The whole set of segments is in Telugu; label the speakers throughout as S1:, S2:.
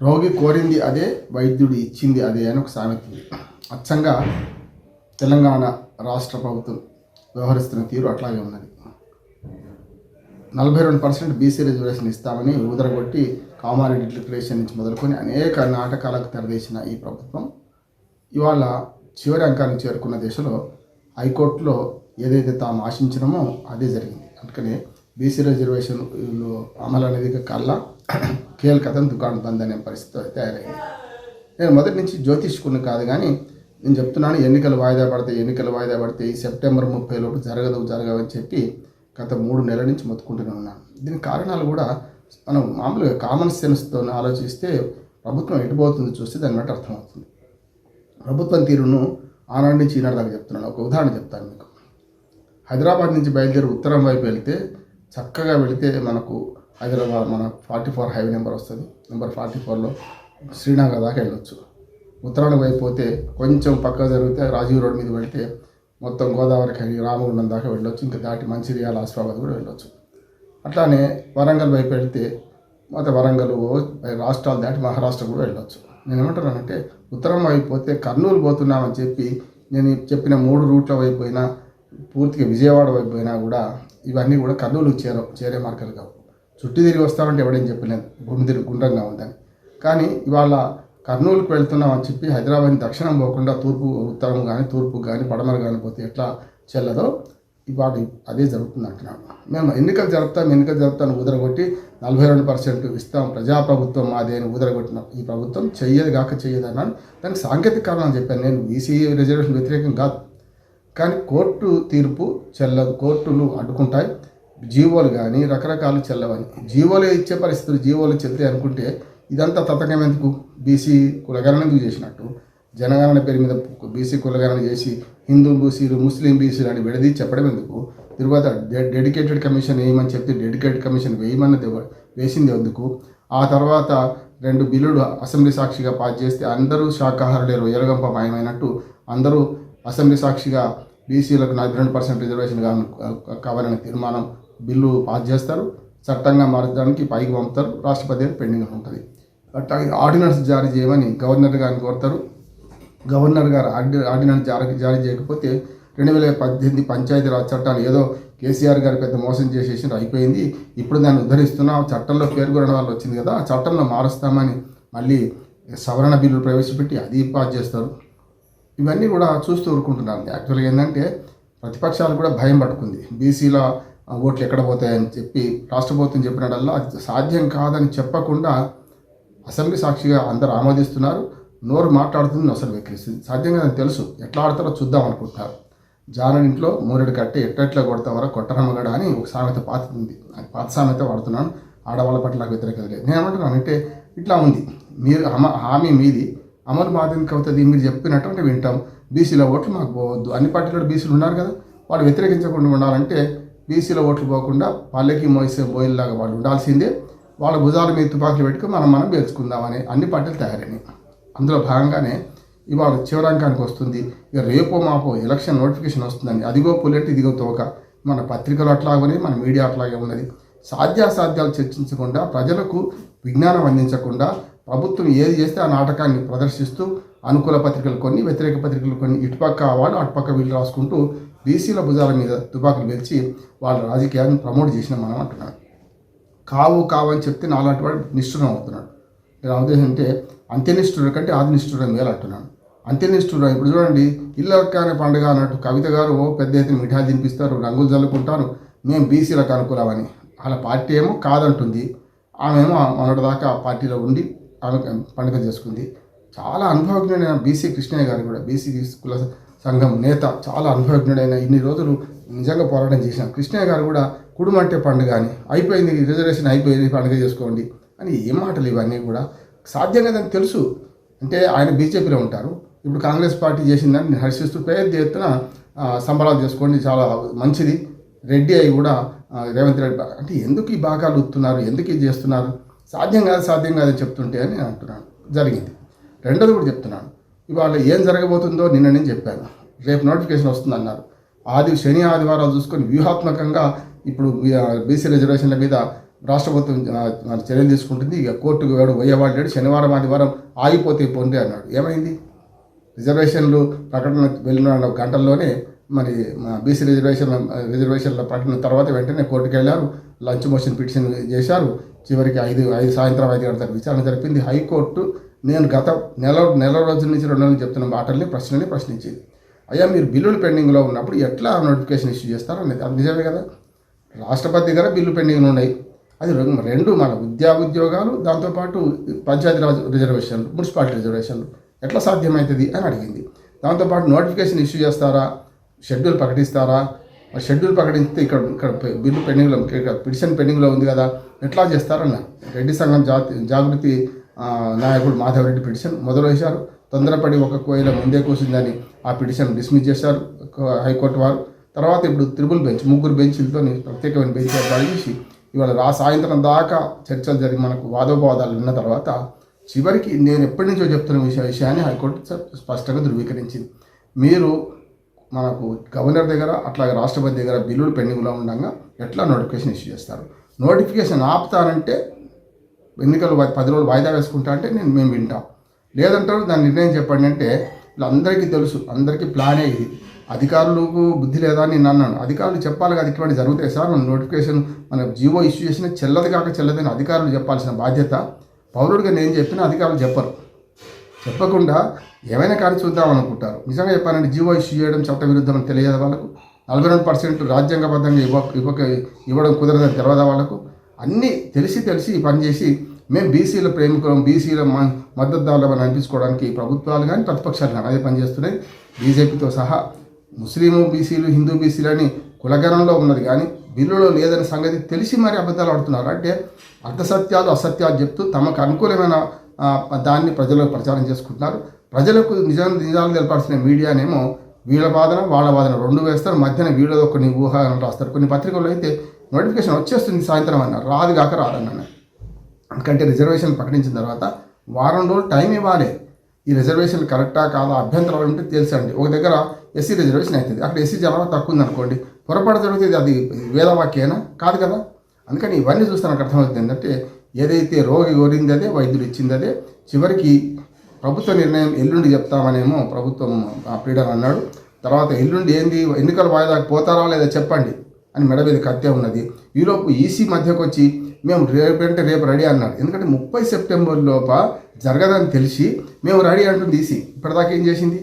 S1: రోగి కోరింది అదే, వైద్యుడు ఇచ్చింది అదే అని ఒక సామెత ఉంది. అచ్చంగా తెలంగాణ రాష్ట్ర ప్రభుత్వం వ్యవహరిస్తున్న తీరు అట్లాగే ఉన్నది. 42% బీసీ రిజర్వేషన్ ఇస్తామని ఊదరగొట్టి కామారెడ్డి డిక్లరేషన్ నుంచి మొదలుకొని అనేక నాటకాలకు తెరదీసిన ఈ ప్రభుత్వం ఇవాళ చివరి అంకానికి చేరుకున్న దశలో హైకోర్టులో ఏదైతే తాము ఆశించినామో అదే జరిగింది. అందుకనే బీసీ రిజర్వేషన్ అమలు అనేది కల్లా కేల్కతం దుకాణం బంద్ అనే పరిస్థితి తయారైంది. నేను మొదటి నుంచి జ్యోతిష్కుని కాదు, కానీ నేను చెప్తున్నాను, ఎన్నికలు వాయిదా పడితే ఈ సెప్టెంబర్ 30 లోపు జరగవని చెప్పి గత 3 నెలల నుంచి మొత్తుకుంటూనే ఉన్నాను. దీనికి కారణాలు కూడా మనం మామూలుగా కామన్ సెన్స్తో ఆలోచిస్తే ప్రభుత్వం ఎటుపోతుందో చూస్తే దాన్ని బట్టి అర్థమవుతుంది. ప్రభుత్వం తీరును ఆనాడు నుంచి ఈనాడు దాకా చెప్తున్నాను. ఒక ఉదాహరణ చెప్తాను మీకు. హైదరాబాద్ నుంచి బయలుదేరి ఉత్తరం వైపు వెళ్తే చక్కగా వెళితే మనకు హైదరాబాద్ మన 44 హైవే నెంబర్ వస్తుంది. నెంబర్ 44లో శ్రీనగర్ దాకా వెళ్ళొచ్చు. ఉత్తరానికి వైపు పోతే కొంచెం పక్క జరిగితే రాజీవ్ రోడ్ మీద వెళితే మొత్తం గోదావరికి రామగుండం దాకా వెళ్ళొచ్చు. ఇంకా దాటి మంచిర్యాల ఆసిఫాబాద్ కూడా వెళ్ళొచ్చు. అట్లానే వరంగల్ వైపు వెళితే మొత్తం వరంగల్ రాష్ట్రాలు దాటి మహారాష్ట్ర కూడా వెళ్ళొచ్చు. నేను ఏమంటున్నానంటే ఉత్తరం వైపు పోతే కర్నూలు పోతున్నామని చెప్పి నేను చెప్పిన 3 రూట్ల వైపు పోయినా, పూర్తిగా విజయవాడ వైపు పోయినా కూడా ఇవన్నీ కూడా కర్నూలుకు చేరే మార్గాలు కావు. చుట్టూ తిరిగి వస్తామంటే ఎవడేం చెప్పలేను, భూమి తిరిగి గుండ్రంగా ఉందని. కానీ ఇవాళ కర్నూలుకు వెళ్తున్నామని చెప్పి హైదరాబాద్ దక్షిణం పోకుండా ఉత్తరం కానీ తూర్పు కానీ పడమర కానీ పోతే ఎట్లా చెల్లదో ఇవాళ అదే జరుగుతుంది అంటున్నాను. మేము ఎన్నికలు జరుపుతాను ఊదరగొట్టి 42% ఇస్తాం, ప్రజాప్రభుత్వం మాదే అని ఊదరగొట్టినాం. ఈ ప్రభుత్వం చెయ్యదు అన్నాను. దానికి సాంకేతిక కారణం చెప్పాను. నేను బీసీ రిజర్వేషన్ వ్యతిరేకం కాదు, కానీ కోర్టు తీర్పు చెల్లదు, కోర్టులు అడ్డుకుంటాయి. జీవోలు కానీ రకరకాలు చెల్లవని, జీవోలు ఇచ్చే పరిస్థితులు జీవోలు చెల్తే అనుకుంటే ఇదంతా తతకం ఎందుకు? బీసీ కులగణన ఎందుకు చేసినట్టు? జనగణన పేరు మీద బీసీ కులగణన చేసి హిందూ బీసీలు ముస్లిం బీసీలు అని విడదీ చెప్పడం ఎందుకు? తిరువాత డెడికేటెడ్ కమిషన్ వేయమని చెప్తే డెడికేటెడ్ కమిషన్ వేసింది ఎందుకు? ఆ తర్వాత 2 బిల్లులు అసెంబ్లీ సాక్షిగా పాస్ చేస్తే అందరూ శాకాహారులే రొయ్యలగంప మాయమైనట్టు అందరూ అసెంబ్లీ సాక్షిగా బీసీలకు 42% రిజర్వేషన్ కావాలనే తీర్మానం బిల్లు పాస్ చేస్తారు, చట్టంగా మార్చడానికి పైకి పంపుతారు, రాష్ట్రపతి పెండింగ్ ఉంటుంది. అట్లాగే ఆర్డినెన్స్ జారీ చేయమని గవర్నర్ గారిని కోరుతారు. గవర్నర్ గారు ఆర్డినెన్స్ జారీ చేయకపోతే 2018 పంచాయతీరాజ్ చట్టాలు ఏదో కేసీఆర్ గారు పెద్ద మోసం చేసేసి అయిపోయింది, ఇప్పుడు దాన్ని ఉద్ధరిస్తున్నాం, చట్టంలో పేర్కొనడం వల్ల వచ్చింది కదా, ఆ చట్టంలో మారుస్తామని మళ్ళీ సవరణ బిల్లులు ప్రవేశపెట్టి అది పాస్ చేస్తారు. ఇవన్నీ కూడా చూస్తూ ఊరుకుంటున్నారు. యాక్చువల్గా ఏంటంటే ప్రతిపక్షాలు కూడా భయం పట్టుకుంది. బీసీల ఓట్లు ఎక్కడ పోతాయని చెప్పి రాష్ట్ర ప్రభుత్వం చెప్పినడల్లా అది సాధ్యం కాదని చెప్పకుండా అసెంబ్లీ సాక్షిగా అందరూ ఆమోదిస్తున్నారు. నోరు మాట్లాడుతుంది, అసలు వెక్కిరిస్తుంది. సాధ్యం కాదని తెలుసు, ఎట్లా ఆడతారో చూద్దాం అనుకుంటున్నారు. జానడింట్లో మూరెడు కట్టి ఎట్లా కొడతామరా కొట్టరమ్మగడ అని ఒక సామెత పాతుంది. పాత సామెత వాడుతున్నాను. ఆడవాళ్ళ పట్ల నాకు వ్యతిరేకత లేదు. నేను ఏమంటున్నాను అంటే ఇట్లా ఉంది, మీరు హామీ మీది అమలు మాధ్యమిక అవుతుంది, మీరు చెప్పినట్టు వింటాం, బీసీల ఓట్లు మాకు పోవద్దు. అన్ని పార్టీలో బీసీలు ఉన్నారు కదా, వాళ్ళు వ్యతిరేకించకుండా ఉండాలంటే బీసీల ఓట్లు పోకుండా పల్లెకి మోసే బోయిల్లాగా వాళ్ళు ఉండాల్సిందే. వాళ్ళ భుజాల మీద తుపాకులు పెట్టుకుని మనం గెలుచుకుందామని అన్ని పార్టీలు తయారైనాయి. అందులో భాగంగానే ఇవాళ చివరాంకానికి వస్తుంది. ఇక రేపో మాపో ఎలక్షన్ నోటిఫికేషన్ వస్తుందండి. అదిగో పుల్లెట్ ఇదిగో తోక. మన పత్రికలు అట్లాగే ఉన్నాయి, మన మీడియా అట్లాగే ఉన్నది. సాధ్యాసాధ్యాలు చర్చించకుండా, ప్రజలకు విజ్ఞానం అందించకుండా ప్రభుత్వం ఏది చేస్తే ఆ నాటకాన్ని ప్రదర్శిస్తూ అనుకూల పత్రికలు కొన్ని, వ్యతిరేక పత్రికలు కొన్ని, ఇటుపక్క వాళ్ళు అటుపక్క వీళ్ళు రాసుకుంటూ బీసీల భుజాల మీద తుపాకులు వెలిచి వాళ్ళ రాజకీయాన్ని ప్రమోట్ చేసిన మనం అంటున్నాను. కావు అని చెప్తే నాలాంటి వాడు నిష్ఠురం అవుతున్నాడు. నేను ఉద్దేశం అంటే అంత్యనిష్ఠుడు కంటే ఆది నిష్ఠురం మేలు అంటున్నాను. అంత్యనిష్ఠురం ఇప్పుడు చూడండి, ఇల్లకానే పండుగ అన్నట్టు కవిత గారు పెద్ద ఎత్తున మిఠాయి తినిపిస్తారు, రంగులు చల్లుకుంటారు, మేము బీసీలకు అనుకూలమని. అలా పార్టీ ఏమో కాదంటుంది, ఆమెమో మొన్నటిదాకా పార్టీలో ఉండి ఆమె పండుగ చేసుకుంది. చాలా అనుభవజ్ఞుడైన బీసీ కృష్ణయ్య గారు కూడా బీసీ కుల సంఘం నేత, చాలా అనుభవజ్ఞుడైన ఇన్ని రోజులు నిజంగా పోరాటం చేసిన కృష్ణయ్య గారు కూడా కుడుమంటే పండుగ అని, అయిపోయింది రిజర్వేషన్ అయిపోయింది పండుగ చేసుకోండి అని ఏం మాటలు ఇవన్నీ కూడా సాధ్యం కదని తెలుసు. అంటే ఆయన బీజేపీలో ఉంటారు, ఇప్పుడు కాంగ్రెస్ పార్టీ చేసిందని నేను హర్షిస్తూ పెద్ద ఎత్తున సంబరాలు చేసుకోండి, చాలా మంచిది. రెడ్డి అయి కూడా రేవంత్ రెడ్డి అంటే ఎందుకు ఈ భాగాలు ఉత్తున్నారు, ఎందుకు ఇది చేస్తున్నారు? సాధ్యం కాదని చెప్తుంటే అని నేను అంటున్నాను. జరిగింది. రెండోది కూడా చెప్తున్నాను, ఇవాళ ఏం జరగబోతుందో నిన్న నేను చెప్పాను. రేపు నోటిఫికేషన్ వస్తుందన్నారు. శని ఆదివారాలు చూసుకొని వ్యూహాత్మకంగా ఇప్పుడు బీసీ రిజర్వేషన్ల మీద రాష్ట్ర ప్రభుత్వం చర్యలు తీసుకుంటుంది. ఇక కోర్టుకు వేడు పోయేవాళ్ళు శనివారం ఆదివారం ఆగిపోతే పొంది అన్నాడు. ఏమైంది? రిజర్వేషన్లు ప్రకటన వెళ్ళిన గంటల్లోనే మరి బీసీ రిజర్వేషన్ల ప్రకటన తర్వాత వెంటనే కోర్టుకు వెళ్ళారు. లంచ్ మోషన్ పిటిషన్ చేశారు. చివరికి సాయంత్రం 5 గంటల విచారణ జరిపింది. హైకోర్టు నేను గత నెల రోజుల నుంచి 2 నెలలు చెప్తున్న ప్రశ్నని ప్రశ్నించింది. అయ్యా, మీరు బిల్లులు పెండింగ్లో ఉన్నప్పుడు ఎట్లా నోటిఫికేషన్ ఇష్యూ చేస్తారు అనేది. అది నిజమే కదా. రాష్ట్రపతి దగ్గర బిల్లు పెండింగ్లు ఉన్నాయి. అది రెండు మన ఉద్యోగాలు, దాంతోపాటు పంచాయతీరాజ్ రిజర్వేషన్లు, మున్సిపాలిటీ రిజర్వేషన్లు ఎట్లా సాధ్యమవుతుంది అని అడిగింది. దాంతోపాటు నోటిఫికేషన్ ఇష్యూ చేస్తారా, షెడ్యూల్ ప్రకటిస్తారా, షెడ్యూల్ ప్రకటిస్తే ఇక్కడ బిల్లు పెండింగ్లో, ఇక్కడ పిటిషన్ పెండింగ్లో ఉంది కదా, ఎట్లా చేస్తారన్నారు. రెడ్డి సంఘం జాగృతి నాయకుడు మాధవరెడ్డి పిటిషన్ మొదలు వేశారు. తొందరపడి ఒక కోయిల ముందే కూర్చుందని ఆ పిటిషన్ డిస్మిస్ చేశారు హైకోర్టు వారు. తర్వాత ఇప్పుడు త్రిబుల్ బెంచ్ 3 బెంచ్లతో ప్రత్యేకమైన బెంచ్ ఏర్పాటు చేసి ఇవాళ సాయంత్రం దాకా చర్చలు జరిగి మనకు వాదోపవాదాలు విన్న తర్వాత చివరికి నేను ఎప్పటి నుంచో చెప్తున్న విషయాన్ని హైకోర్టు స్పష్టంగా ధృవీకరించింది. మీరు మనకు గవర్నర్ దగ్గర అట్లాగే రాష్ట్రపతి దగ్గర బిల్లులు పెండింగ్లో ఉండగా ఎట్లా నోటిఫికేషన్ ఇష్యూ చేస్తారు? నోటిఫికేషన్ ఆపుతానంటే ఎన్నికలు 10 రోజులు వాయిదా వేసుకుంటా అంటే మేము వింటాం. లేదంటారు దాని నిర్ణయం చెప్పండి అంటే వీళ్ళందరికీ తెలుసు, అందరికీ ప్లానే ఇది. అధికారులకు బుద్ధి లేదా అని నేను అన్నాను. అధికారులు చెప్పాలి కదా ఇటువంటి జరుగుతాయి సార్, మన నోటిఫికేషన్ మన జీవో ఇష్యూ చేసిన చెల్లదు కాక చెల్లదని అధికారులు చెప్పాల్సిన బాధ్యత పౌరుడిగా నేను చెప్పిన అధికారులు చెప్పరు. చెప్పకుండా ఏమైనా కానీ చూద్దాం అనుకుంటారు. నిజంగా చెప్పాలంటే జీవో ఇష్యూ చేయడం చట్టవిరుద్ధం అని తెలియదు వాళ్ళకు. 42% రాజ్యాంగబద్ధంగా ఇవ్వడం కుదరదని తెలియదా వాళ్ళకు. అన్నీ తెలిసి ఈ పని చేసి మేము బీసీల ప్రేమికులం, బీసీల మద్దతుదారులను అనిపించుకోవడానికి ప్రభుత్వాలు కానీ ప్రతిపక్షాలు కానీ అదే పనిచేస్తున్నాయి. బీజేపీతో సహా ముస్లిము బీసీలు, హిందూ బీసీలు అని కులగణంలో ఉన్నది కానీ బిల్లులో లేదని సంగతి తెలిసి మరి అబద్ధాలు ఆడుతున్నారు. అంటే అర్ధసత్యాలు అసత్యాలు చెప్తూ తమకు అనుకూలమైన దాన్ని ప్రజలకు ప్రచారం చేసుకుంటున్నారు. ప్రజలకు నిజాలు తెలపాల్సిన మీడియానేమో వీళ్ళ వాదన వాళ్ళ వాదన 2 వేస్తారు. మధ్యన వీళ్ళతో కొన్ని ఊహాలను రాస్తారు. కొన్ని పత్రికల్లో అయితే నోటిఫికేషన్ వచ్చేస్తుంది సాయంత్రం అన్నారు, రాదు కాక రాదన్నాను. ఎందుకంటే రిజర్వేషన్ ప్రకటించిన తర్వాత వారం రోజులు టైం ఇవ్వాలి. ఈ రిజర్వేషన్ కరెక్టా కాదా అభ్యంతరాలు ఉంటే తెలుసండి. ఒక దగ్గర ఎస్సీ రిజర్వేషన్ అవుతుంది, అక్కడ ఎస్సీ జనాభా తక్కువ ఉందనుకోండి, పొరపాటు జరుగుతుంది, అది వేదవాక్యేనా కాదు కదా. అందుకని ఇవన్నీ చూస్తే నాకు అర్థమవుతుంది ఏంటంటే ఏదైతే రోగి కోరింది అదే, వైద్యులు ఇచ్చింది అదే. చివరికి ప్రభుత్వ నిర్ణయం ఎల్లుండి చెప్తామనేమో ప్రభుత్వం ప్లీడర్ అన్నాడు. తర్వాత ఎల్లుండి ఏంది ఎన్నికల వాయిదాకు పోతారా లేదా చెప్పండి అని మెడ మీద కత్తే ఉన్నది. ఈలోపు ఈసీ మధ్యకు వచ్చి మేము రేపు రెడీ అన్నాడు. ఎందుకంటే 30 సెప్టెంబర్ లోప జరగదని తెలిసి మేము రెడీ అంటుంది ఈసీ. ఇప్పటిదాకా ఏం చేసింది?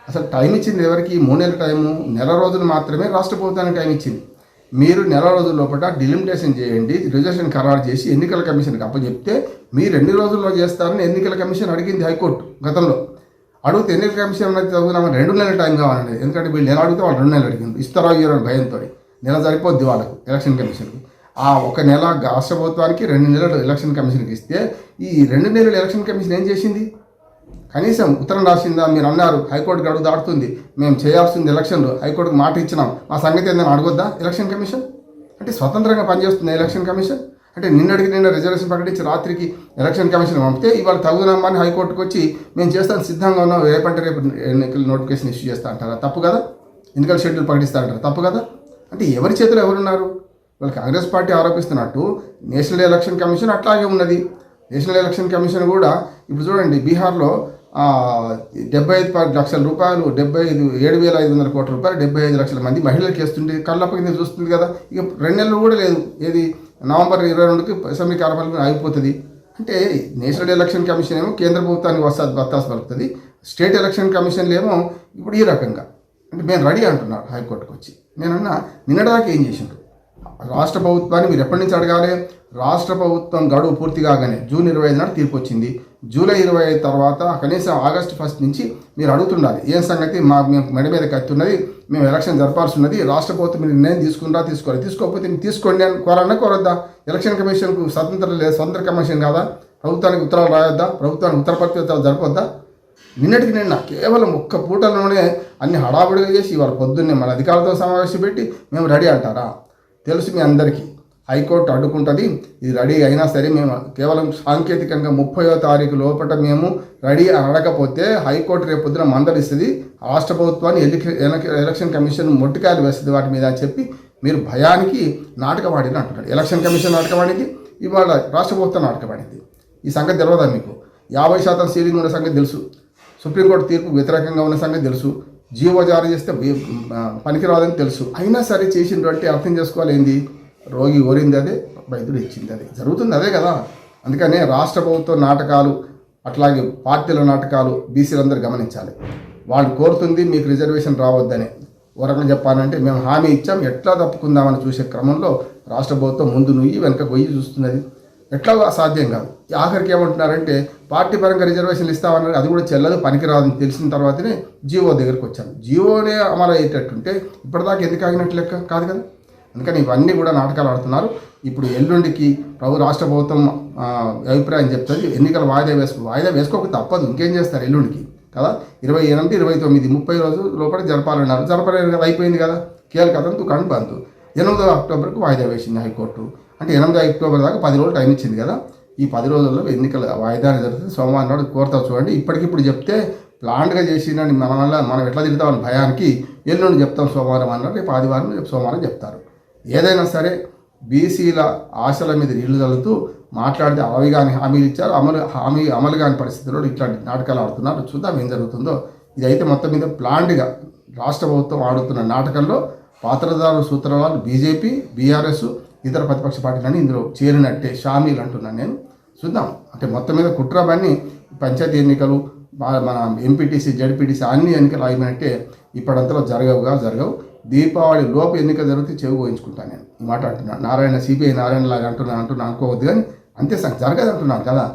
S1: అసలు టైం ఇచ్చింది ఎవరికి? 3 నెలల టైము, నెల రోజులు మాత్రమే రాష్ట్ర ప్రభుత్వానికి టైం ఇచ్చింది. మీరు నెల రోజుల లోపల డిలిమిటేషన్ చేయండి, రిజర్వేషన్ ఖరారు చేసి ఎన్నికల కమిషన్కి అప్పచెప్తే మీరు ఎన్ని రోజుల్లో చేస్తారని ఎన్నికల కమిషన్ అడిగింది హైకోర్టు గతంలో. అడిగితే ఎన్నికల కమిషన్ అనేది చదువుతున్నామని 2 నెలల టైం కావాలనేది. ఎందుకంటే వీళ్ళు నెల అడిగితే వాళ్ళు 2 నెలలు అడిగింది. ఇస్తారా ఇయ్యారని భయంతో నెల సరిపోద్ది వాళ్ళకు ఎలక్షన్ కమిషన్కి. ఆ 1 నెల రాష్ట్ర ప్రభుత్వానికి, 2 నెలలు ఎలక్షన్ కమిషన్కి ఇస్తే ఈ 2 నెలలు ఎలక్షన్ కమిషన్ ఏం చేసింది? కనీసం ఉత్తరం రాసిందా? మీరు అన్నారు హైకోర్టుకి అడుగు దాటుతుంది, మేము చేయాల్సింది ఎలక్షన్లు, హైకోర్టుకు మాట ఇచ్చినాం, మా సంగతి ఏందని అడగొద్దా ఎలక్షన్ కమిషన్? అంటే స్వతంత్రంగా పనిచేస్తుంది ఎలక్షన్ కమిషన్. అంటే నిన్న రిజర్వేషన్ ప్రకటించి రాత్రికి ఎలక్షన్ కమిషన్ పంపితే ఇవాళ తగుదనమ్మని హైకోర్టుకు వచ్చి మేము చేస్తాను సిద్ధంగా ఉన్నాం, రేపు ఎన్నికల నోటిఫికేషన్ ఇష్యూ చేస్తా అంటారా? తప్పు కదా. ఎన్నికల షెడ్యూల్ ప్రకటిస్తా అంటారా? తప్పు కదా. అంటే ఎవరి చేతిలో ఎవరున్నారు? వాళ్ళు కాంగ్రెస్ పార్టీ ఆరోపిస్తున్నట్టు నేషనల్ ఎలక్షన్ కమిషన్ అట్లాగే ఉన్నది. నేషనల్ ఎలక్షన్ కమిషన్ కూడా ఇప్పుడు చూడండి, బీహార్లో 75 లక్షల రూపాయలు, 7,500 కోట్ల రూపాయలు 75 లక్షల మంది మహిళలకు వేస్తుంటే కళ్ళప్ప కింద చూస్తుంది కదా. ఇక 2 నెలలు కూడా లేదు. ఏది నవంబర్ 22కి అసెంబ్లీ కార్యక్రమం అయిపోతుంది. అంటే నేషనల్ ఎలక్షన్ కమిషన్ ఏమో కేంద్ర ప్రభుత్వానికి వత్తాసు పలుకుతుంది, స్టేట్ ఎలక్షన్ కమిషన్లు ఏమో ఇప్పుడు ఈ రకంగా. అంటే మేము రెడీ అంటున్నారు హైకోర్టుకు వచ్చి. నేనన్నా నిన్నటిదాకా ఏం చేసిండ్రు? రాష్ట్ర ప్రభుత్వాన్ని మీరు ఎప్పటి నుంచి అడగాలి? రాష్ట్ర ప్రభుత్వం గడువు పూర్తి కాగానే జూన్ 25 నాడు తీర్పు వచ్చింది. జూలై 25 తర్వాత కనీసం ఆగస్టు 1 నుంచి మీరు అడుగుతుండాలి, ఏం సంగతి మేము మెడ మీద కత్తున్నది, మేము ఎలక్షన్ జరపాల్సి ఉన్నది, రాష్ట్ర ప్రభుత్వం మీరు నిర్ణయం తీసుకోకపోతే మీరు తీసుకోండి అని కోరొద్దా? ఎలక్షన్ కమిషన్కు స్వతంత్రం లేదు, స్వతంత్ర కమిషన్ కాదా? ప్రభుత్వానికి ఉత్తరాలు రాయొద్దా? ప్రభుత్వానికి ఉత్తరపత్రికలు జరపొద్దా? నిన్నటికి నిన్న కేవలం 1 పూటలోనే అన్ని హడావుడిగా చేసి ఇవాళ పొద్దున్నే మన అధికారులతో సమావేశం పెట్టి మేము రెడీ అంటారా? తెలుసు మీ అందరికీ హైకోర్టు అడ్డుకుంటుంది. ఇది రెడీ అయినా సరే మేము కేవలం సాంకేతికంగా 30వ తారీఖు లోపల మేము రెడీ అనకపోతే హైకోర్టు రేపు పొద్దున మందలిస్తుంది, రాష్ట్ర ప్రభుత్వాన్ని ఎలక్షన్ కమిషన్ మొట్టికాయలు వేస్తుంది వాటి మీద అని చెప్పి మీరు భయానికి నాటకం ఆడిన అంటున్నాడు. ఎలక్షన్ కమిషన్ నాటకం ఆడింది, ఇవాళ రాష్ట్ర ప్రభుత్వం నాటకం ఆడింది. ఈ సంగతి తెలియదా మీకు? 50% సీలింగ్ ఉన్న సంగతి తెలుసు, సుప్రీంకోర్టు తీర్పు వ్యతిరేకంగా ఉన్న సంగతి తెలుసు, జీవో జారీ చేస్తే పనికిరాదని తెలుసు. అయినా సరే చేసినటువంటి అర్థం చేసుకోవాలి. ఏంది? రోగి ఓరింది అదే, వైద్యుడు ఇచ్చింది అదే, జరుగుతుంది అదే కదా. అందుకనే రాష్ట్ర ప్రభుత్వం నాటకాలు, అట్లాగే పార్టీల నాటకాలు బీసీలందరూ గమనించాలి. వాళ్ళు కోరుతుంది మీకు రిజర్వేషన్ రావద్దని. ఓ రకంగా చెప్పాలంటే మేము హామీ ఇచ్చాం, ఎట్లా తప్పుకుందామని చూసే క్రమంలో రాష్ట్ర ప్రభుత్వం ముందు నుయ్యి వెనక గొయ్యి చూస్తున్నది. ఎట్లా సాధ్యం కాదు. ఆఖరికి ఏమంటున్నారంటే పార్టీ పరంగా రిజర్వేషన్లు ఇస్తామన్నారు, అది కూడా చెల్లదు, పనికిరాదని తెలిసిన తర్వాతనే జీవో దగ్గరికి వచ్చాను. జీవోనే అమలు అయ్యేటట్టుంటే ఇప్పటిదాకా ఎందుకు ఆగినట్టు లెక్క కాదు కదా. అందుకని ఇవన్నీ కూడా నాటకాలు ఆడుతున్నారు. ఇప్పుడు ఎల్లుండికి రాష్ట్ర ప్రభుత్వం అభిప్రాయం చెప్తుంది. ఎన్నికల వాయిదా వేసుకోక తప్పదు, ఇంకేం చేస్తారు ఎల్లుండికి కదా. 28, 29, 30 రోజుల లోపల జరపాలన్నారు. జరపలేదు కదా, అయిపోయింది కదా. కీలకథం దుకాణం బంద్. 8వ అక్టోబర్కు వాయిదా వేసింది హైకోర్టు. అంటే 8వ అక్టోబర్ దాకా 10 రోజులు టైం ఇచ్చింది కదా. ఈ 10 రోజుల్లో ఎన్నికల వాయిదా జరుగుతుంది. సోమవారం నాడు కోరుతావు చూడండి. ఇప్పటికిప్పుడు చెప్తే ప్లాన్గా చేసిందని మనం ఎట్లా తిడతామని భయానికి ఎల్లుండి చెప్తాం సోమవారం అన్నారు. రేపు ఆదివారం, రేపు సోమవారం చెప్తారు. ఏదైనా సరే బీసీల ఆశల మీద నీళ్లు చల్లుతూ మాట్లాడితే అవి కానీ హామీలు ఇచ్చారు, అమలు కాని పరిస్థితుల్లో ఇట్లాంటి నాటకాలు ఆడుతున్నారు. చూద్దాం ఏం జరుగుతుందో. ఇదైతే మొత్తం మీద ప్లాన్డ్గా రాష్ట్ర ప్రభుత్వం ఆడుతున్న నాటకంలో పాత్రదారు సూత్రవాళ్ళు బీజేపీ, బీఆర్ఎస్, ఇతర ప్రతిపక్ష పార్టీలన్నీ ఇందులో చేరినట్టే షామీలు అంటున్నాను నేను. చూద్దాం. అంటే మొత్తం మీద కుట్రబన్ని పంచాయతీ ఎన్నికలు, మన ఎంపీటీసీ, జడ్పీటీసీ అన్ని ఎన్నికలు అయిపోయినట్టే ఇప్పుడంతలో జరగవు. దీపావళి లోపు ఎన్నిక జరిగితే చెవి పోయించుకుంటాను నేను. ఈ మాట అంటున్నాను. నారాయణ సిబిఐ నారాయణ లాగా అంటున్నా అనుకోవద్దు, కానీ అంతే జరగదు అంటున్నాను కదా.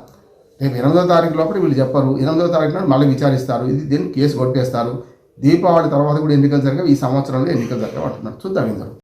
S1: రేపు 8వ తారీఖు లోపల వీళ్ళు చెప్పరు. 8వ తారీఖు నాడు మళ్ళీ విచారిస్తారు, దీన్ని కేసు కొట్టేస్తారు. దీపావళి తర్వాత కూడా ఎన్నికలు జరగవు, ఈ సంవత్సరంలో ఎన్నికలు జరగవు అంటున్నారు. చూద్దాం ఏం జరుగుతుంది.